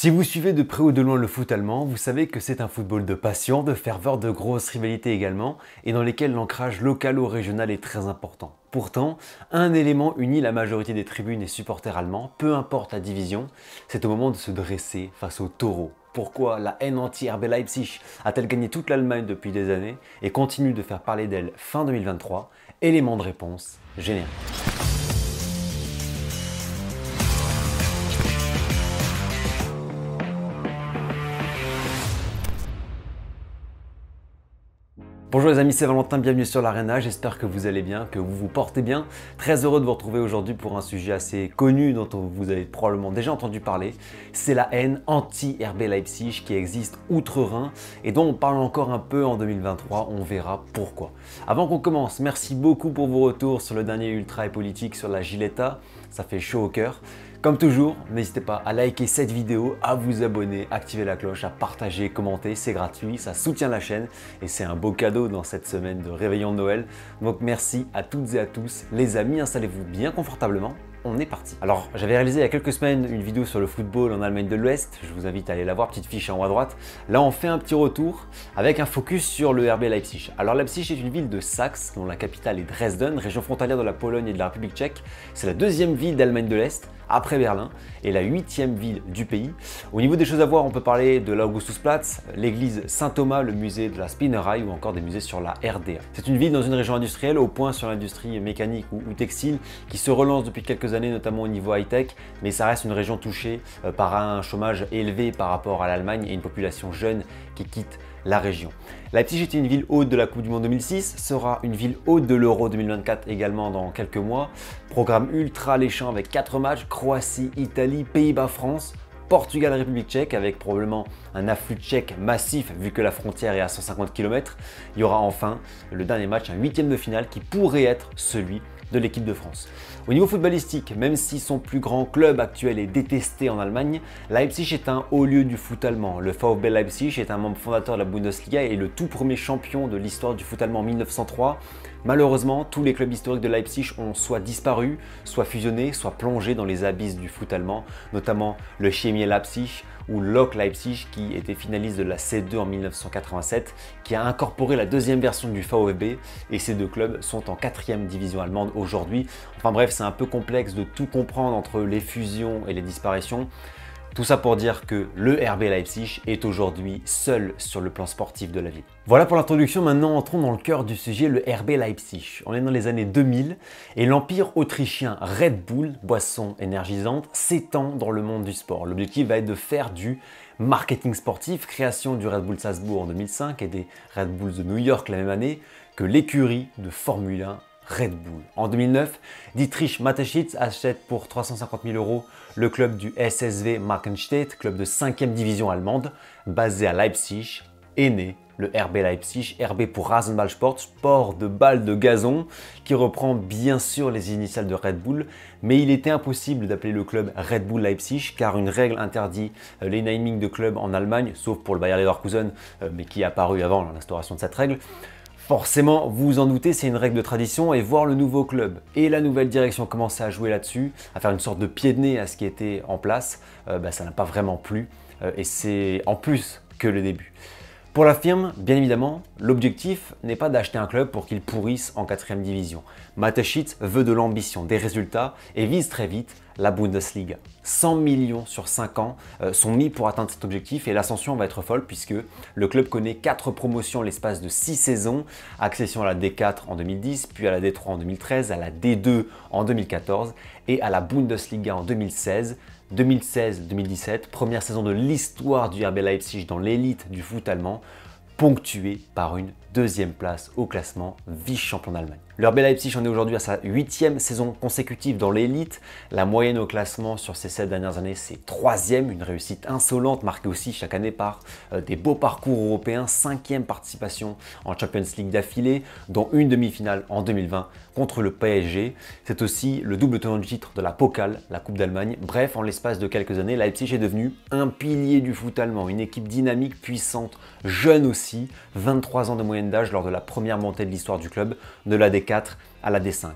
Si vous suivez de près ou de loin le foot allemand, vous savez que c'est un football de passion, de ferveur, de grosses rivalités également, et dans lesquelles l'ancrage local ou régional est très important. Pourtant, un élément unit la majorité des tribunes et supporters allemands, peu importe la division, c'est au moment de se dresser face au taureau. Pourquoi la haine anti-RB Leipzig a-t-elle gagné toute l'Allemagne depuis des années et continue de faire parler d'elle fin 2023? Élément de réponse générique. Bonjour les amis, c'est Valentin, bienvenue sur l'Arena, j'espère que vous allez bien, que vous vous portez bien. Très heureux de vous retrouver aujourd'hui pour un sujet assez connu dont vous avez probablement déjà entendu parler. C'est la haine anti-RB Leipzig qui existe outre-Rhin et dont on parle encore un peu en 2023, on verra pourquoi. Avant qu'on commence, merci beaucoup pour vos retours sur le dernier Ultra et Politique sur la Giletta, ça fait chaud au cœur. Comme toujours, n'hésitez pas à liker cette vidéo, à vous abonner, activer la cloche, à partager, commenter, c'est gratuit, ça soutient la chaîne et c'est un beau cadeau dans cette semaine de réveillon de Noël. Donc merci à toutes et à tous. Les amis, installez-vous bien confortablement. On est parti. Alors, j'avais réalisé il y a quelques semaines une vidéo sur le football en Allemagne de l'Ouest. Je vous invite à aller la voir, petite fiche en haut à droite. Là, on fait un petit retour avec un focus sur le RB Leipzig. Alors, Leipzig est une ville de Saxe, dont la capitale est Dresden, région frontalière de la Pologne et de la République tchèque. C'est la deuxième ville d'Allemagne de l'Est, après Berlin, et la 8e ville du pays. Au niveau des choses à voir, on peut parler de l'Augustusplatz, l'église Saint-Thomas, le musée de la Spinnerei ou encore des musées sur la RDA. C'est une ville dans une région industrielle, au point sur l'industrie mécanique ou textile, qui se relance depuis quelques années, notamment au niveau high-tech, mais ça reste une région touchée par un chômage élevé par rapport à l'Allemagne et une population jeune qui quitte la région. Leipzig était une ville hôte de la Coupe du Monde 2006, sera une ville hôte de l'Euro 2024 également dans quelques mois. Programme ultra alléchant avec 4 matchs, Croatie, Italie, Pays-Bas, France, Portugal, République tchèque avec probablement un afflux tchèque massif vu que la frontière est à 150 km. Il y aura enfin le dernier match, un 8e de finale qui pourrait être celui de l'équipe de France. Au niveau footballistique, même si son plus grand club actuel est détesté en Allemagne, Leipzig est un haut lieu du foot allemand. Le VfB Leipzig est un membre fondateur de la Bundesliga et le tout premier champion de l'histoire du foot allemand en 1903. Malheureusement, tous les clubs historiques de Leipzig ont soit disparu, soit fusionné, soit plongé dans les abysses du foot allemand, notamment le Chemie Leipzig ou Lok Leipzig qui était finaliste de la C2 en 1987, qui a incorporé la deuxième version du VfB et ces deux clubs sont en 4e division allemande aujourd'hui. Enfin bref, c'est un peu complexe de tout comprendre entre les fusions et les disparitions. Tout ça pour dire que le RB Leipzig est aujourd'hui seul sur le plan sportif de la ville. Voilà pour l'introduction, maintenant entrons dans le cœur du sujet, le RB Leipzig. On est dans les années 2000 et l'empire autrichien Red Bull, boisson énergisante, s'étend dans le monde du sport. L'objectif va être de faire du marketing sportif, création du Red Bull Salzbourg en 2005 et des Red Bulls de New York la même année que l'écurie de Formule 1 Red Bull. En 2009, Dietrich Mateschitz achète pour 350 000 € le club du SSV Markenstedt, club de 5e division allemande, basé à Leipzig, est né le RB Leipzig, RB pour Rasenballsport, sport de balle de gazon, qui reprend bien sûr les initiales de Red Bull, mais il était impossible d'appeler le club Red Bull Leipzig car une règle interdit les namings de clubs en Allemagne, sauf pour le Bayer Leverkusen, mais qui est apparu avant l'instauration de cette règle. Forcément, vous vous en doutez, c'est une règle de tradition et voir le nouveau club et la nouvelle direction commencer à jouer là-dessus, à faire une sorte de pied de nez à ce qui était en place, ça n'a pas vraiment plu et c'est en plus que le début. Pour la firme, bien évidemment, l'objectif n'est pas d'acheter un club pour qu'il pourrisse en 4e division. Mateschitz veut de l'ambition, des résultats et vise très vite la Bundesliga. 100 millions sur 5 ans sont mis pour atteindre cet objectif et l'ascension va être folle puisque le club connaît 4 promotions l'espace de 6 saisons, accession à la D4 en 2010, puis à la D3 en 2013, à la D2 en 2014 et à la Bundesliga en 2016. 2016-2017, première saison de l'histoire du RB Leipzig dans l'élite du foot allemand, ponctuée par une 2e place au classement, vice-champion d'Allemagne. Le RB Leipzig en est aujourd'hui à sa 8e saison consécutive dans l'élite. La moyenne au classement sur ces 7 dernières années, c'est 3e, une réussite insolente marquée aussi chaque année par des beaux parcours européens, 5e participation en Champions League d'affilée, dont une demi-finale en 2020 contre le PSG. C'est aussi le double tenant du titre de la Pokal, la Coupe d'Allemagne. Bref, en l'espace de quelques années, Leipzig est devenu un pilier du foot allemand, une équipe dynamique, puissante, jeune aussi, 23 ans de moyenne d'âge lors de la première montée de l'histoire du club, de la D4 à la D5.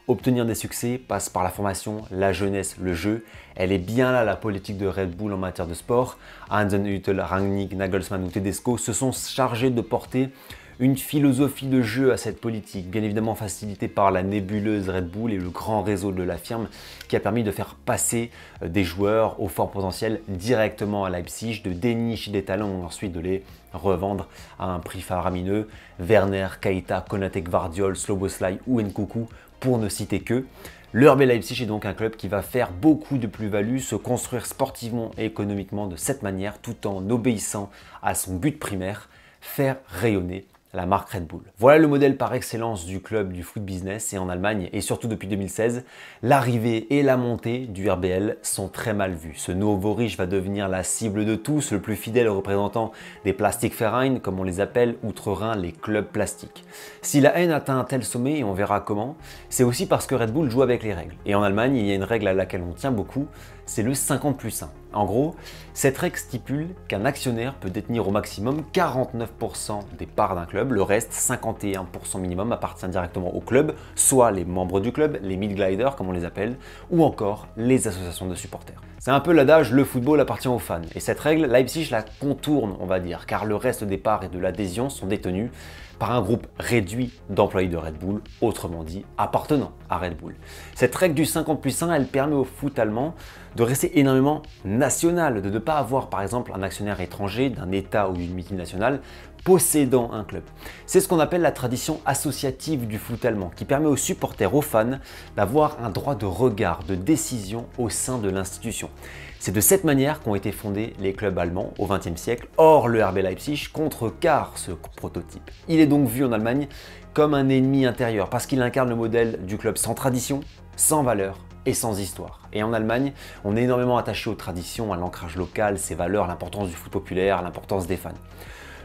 Obtenir des succès passe par la formation, la jeunesse, le jeu. Elle est bien là la politique de Red Bull en matière de sport. Hasenhüttl, Rangnick, Nagelsmann ou Tedesco se sont chargés de porter une philosophie de jeu à cette politique, bien évidemment facilitée par la nébuleuse Red Bull et le grand réseau de la firme qui a permis de faire passer des joueurs au fort potentiel directement à Leipzig, de dénicher des talents et ensuite de les revendre à un prix faramineux. Werner, Keita, Konaté, Gvardiol, Szoboszlai ou Nkunku pour ne citer que. Le RB Leipzig est donc un club qui va faire beaucoup de plus-value, se construire sportivement et économiquement de cette manière tout en obéissant à son but primaire, faire rayonner la marque Red Bull. Voilà le modèle par excellence du club du foot business et en Allemagne et surtout depuis 2016, l'arrivée et la montée du RBL sont très mal vues. Ce nouveau riche va devenir la cible de tous, le plus fidèle représentant des Plastikvereine, comme on les appelle, outre-Rhin les clubs plastiques. Si la haine atteint un tel sommet, et on verra comment, c'est aussi parce que Red Bull joue avec les règles. Et en Allemagne, il y a une règle à laquelle on tient beaucoup, c'est le 50+1. En gros, cette règle stipule qu'un actionnaire peut détenir au maximum 49% des parts d'un club, le reste, 51% minimum, appartient directement au club, soit les membres du club, les Mitglieder comme on les appelle, ou encore les associations de supporters. C'est un peu l'adage, le football appartient aux fans, et cette règle, Leipzig la contourne, on va dire, car le reste des parts et de l'adhésion sont détenus par un groupe réduit d'employés de Red Bull, autrement dit appartenant à Red Bull. Cette règle du 50+1, elle permet au foot allemand de rester énormément national, de ne pas avoir par exemple un actionnaire étranger d'un État ou d'une multinationale possédant un club. C'est ce qu'on appelle la tradition associative du foot allemand, qui permet aux supporters, aux fans, d'avoir un droit de regard, de décision au sein de l'institution. C'est de cette manière qu'ont été fondés les clubs allemands au XXe siècle. Or, le RB Leipzig contrecarre ce prototype. Il est donc vu en Allemagne comme un ennemi intérieur parce qu'il incarne le modèle du club sans tradition, sans valeur et sans histoire. Et en Allemagne, on est énormément attaché aux traditions, à l'ancrage local, ses valeurs, l'importance du foot populaire, l'importance des fans.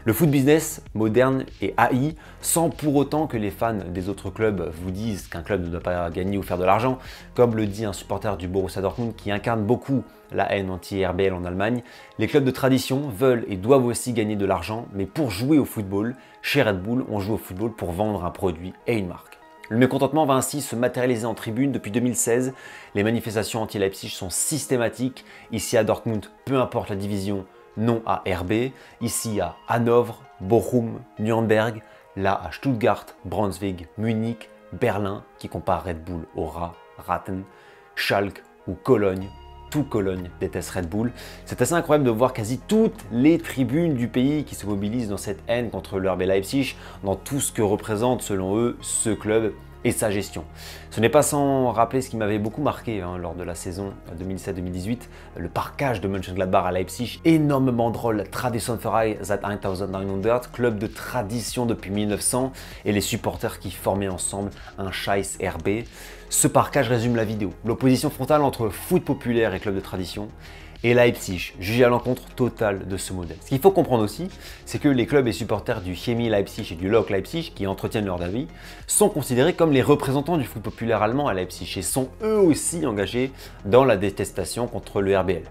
Le foot business moderne est haï sans pour autant que les fans des autres clubs vous disent qu'un club ne doit pas gagner ou faire de l'argent, comme le dit un supporter du Borussia Dortmund qui incarne beaucoup la haine anti-RBL en Allemagne. Les clubs de tradition veulent et doivent aussi gagner de l'argent, mais pour jouer au football, chez Red Bull, on joue au football pour vendre un produit et une marque. Le mécontentement va ainsi se matérialiser en tribune depuis 2016. Les manifestations anti-Leipzig sont systématiques. Ici à Dortmund, peu importe la division, non à RB, ici à Hanovre, Bochum, Nuremberg, là à Stuttgart, Brunswick, Munich, Berlin, qui compare Red Bull au rat, Ratten, Schalke ou Cologne. Tout Cologne déteste Red Bull. C'est assez incroyable de voir quasi toutes les tribunes du pays qui se mobilisent dans cette haine contre le RB Leipzig, dans tout ce que représente selon eux ce club et sa gestion. Ce n'est pas sans rappeler ce qui m'avait beaucoup marqué lors de la saison 2017-2018, le parquage de Mönchengladbach à Leipzig, énormément drôle, Traditionsverein seit 1900, club de tradition depuis 1900, et les supporters qui formaient ensemble un Scheiß RB. Ce parquage résume la vidéo, l'opposition frontale entre foot populaire et club de tradition, et Leipzig, jugé à l'encontre totale de ce modèle. Ce qu'il faut comprendre aussi, c'est que les clubs et supporters du Chemie Leipzig et du Lok Leipzig, qui entretiennent leur avis, sont considérés comme les représentants du foot populaire allemand à Leipzig et sont eux aussi engagés dans la détestation contre le RBL.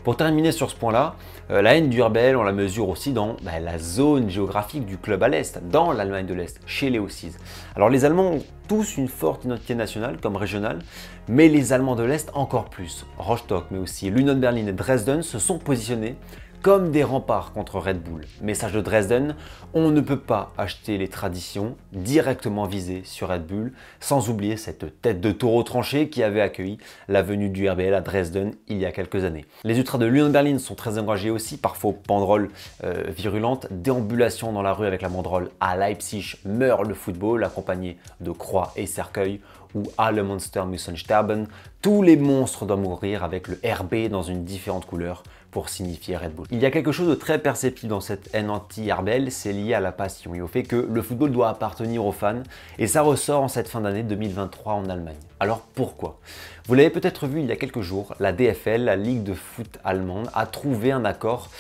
Pour terminer sur ce point-là, la haine du RBL, on la mesure aussi dans la zone géographique du club à l'Est, dans l'Allemagne de l'Est, chez les Aussies. Alors les Allemands ont tous une forte identité nationale comme régionale, mais les Allemands de l'Est encore plus. Rostock, mais aussi l'Union Berlin et Dresden se sont positionnés comme des remparts contre Red Bull. Message de Dresden, on ne peut pas acheter les traditions directement visées sur Red Bull, sans oublier cette tête de taureau tranché qui avait accueilli la venue du RBL à Dresden il y a quelques années. Les ultras de l'Union Berlin sont très engagés aussi, parfois aux banderoles virulentes, déambulation dans la rue avec la banderole à Leipzig meurt le football, accompagné de croix et cercueils, ou Alle Monster müssen sterben, tous les monstres doivent mourir avec le RB dans une différente couleur pour signifier Red Bull. Il y a quelque chose de très perceptible dans cette haine anti-RBL, c'est lié à la passion et au fait que le football doit appartenir aux fans et ça ressort en cette fin d'année 2023 en Allemagne. Alors pourquoi? Vous l'avez peut-être vu il y a quelques jours, la DFL, la Ligue de foot allemande, a trouvé un accord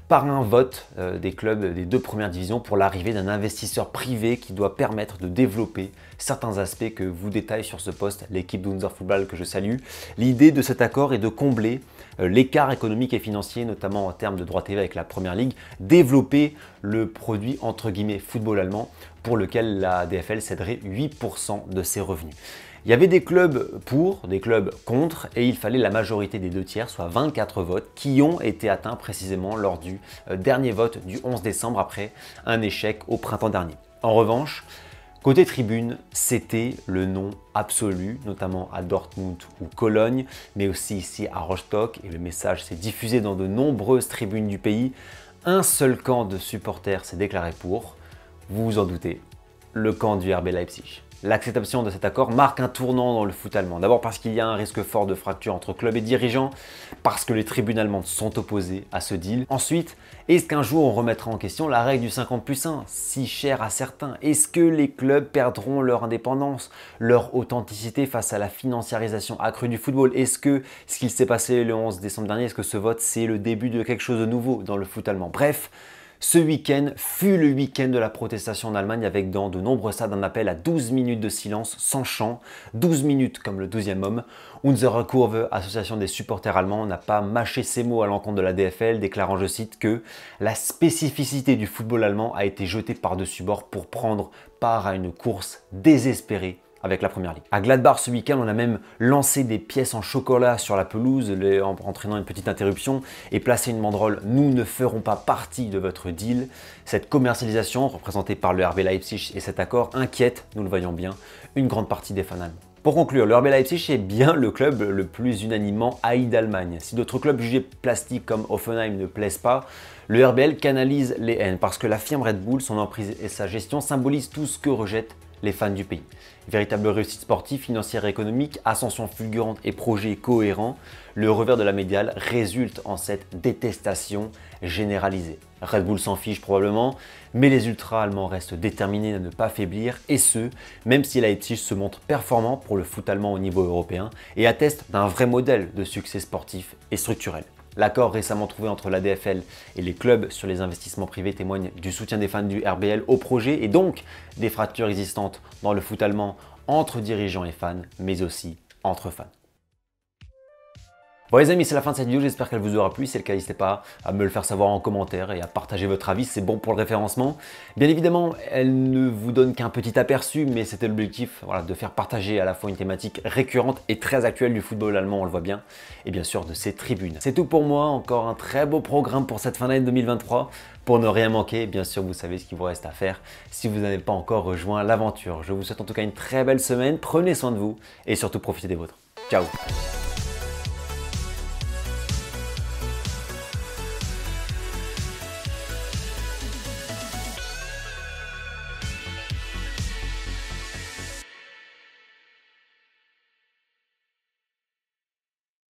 par un vote des clubs des deux premières divisions pour l'arrivée d'un investisseur privé qui doit permettre de développer certains aspects que vous détaille sur ce poste l'équipe d'Unser Football que je salue. L'idée de cet accord est de combler l'écart économique et financier, notamment en termes de droits TV avec la Première Ligue, développer le produit entre guillemets football allemand pour lequel la DFL céderait 8% de ses revenus. Il y avait des clubs pour, des clubs contre, et il fallait la majorité des 2/3, soit 24 votes, qui ont été atteints précisément lors du dernier vote du 11 décembre après un échec au printemps dernier. En revanche, côté tribune, c'était le non absolu, notamment à Dortmund ou Cologne, mais aussi ici à Rostock, et le message s'est diffusé dans de nombreuses tribunes du pays. Un seul camp de supporters s'est déclaré pour, vous vous en doutez, le camp du RB Leipzig. L'acceptation de cet accord marque un tournant dans le foot allemand. D'abord parce qu'il y a un risque fort de fracture entre clubs et dirigeants, parce que les tribunes allemandes sont opposées à ce deal. Ensuite, est-ce qu'un jour on remettra en question la règle du 50+1, si chère à certains? Est-ce que les clubs perdront leur indépendance, leur authenticité face à la financiarisation accrue du football? Est-ce que ce qu'il s'est passé le 11 décembre dernier, est-ce que ce vote c'est le début de quelque chose de nouveau dans le foot allemand? Bref, ce week-end fut le week-end de la protestation en Allemagne avec dans de nombreux stades un appel à 12 minutes de silence sans chant, 12 minutes comme le 12e homme. Unsere Kurve, association des supporters allemands, n'a pas mâché ses mots à l'encontre de la DFL, déclarant, je cite, que la spécificité du football allemand a été jetée par-dessus bord pour prendre part à une course désespérée avec la Première Ligue. À Gladbach ce week-end, on a même lancé des pièces en chocolat sur la pelouse, entraînant une petite interruption et placé une banderole « Nous ne ferons pas partie de votre deal ». Cette commercialisation, représentée par le RB Leipzig et cet accord, inquiète, nous le voyons bien, une grande partie des fans allemands. Pour conclure, le RB Leipzig est bien le club le plus unanimement haï d'Allemagne. Si d'autres clubs jugés plastiques comme Hoffenheim ne plaisent pas, le RBL canalise les haines parce que la firme Red Bull, son emprise et sa gestion symbolisent tout ce que rejettent les fans du pays. Véritable réussite sportive, financière et économique, ascension fulgurante et projet cohérent, le revers de la médiale résulte en cette détestation généralisée. Red Bull s'en fiche probablement, mais les ultras allemands restent déterminés à ne pas faiblir, et ce, même si Leipzig se montre performant pour le foot allemand au niveau européen et atteste d'un vrai modèle de succès sportif et structurel. L'accord récemment trouvé entre la DFL et les clubs sur les investissements privés témoigne du soutien des fans du RBL au projet et donc des fractures existantes dans le foot allemand entre dirigeants et fans, mais aussi entre fans. Bon les amis, c'est la fin de cette vidéo, j'espère qu'elle vous aura plu. Si c'est le cas, n'hésitez pas à me le faire savoir en commentaire et à partager votre avis, c'est bon pour le référencement. Bien évidemment, elle ne vous donne qu'un petit aperçu, mais c'était l'objectif voilà, de faire partager à la fois une thématique récurrente et très actuelle du football allemand, on le voit bien, et bien sûr de ses tribunes. C'est tout pour moi, encore un très beau programme pour cette fin d'année 2023. Pour ne rien manquer, bien sûr, vous savez ce qu'il vous reste à faire si vous n'avez pas encore rejoint l'aventure. Je vous souhaite en tout cas une très belle semaine, prenez soin de vous et surtout profitez des vôtres. Ciao!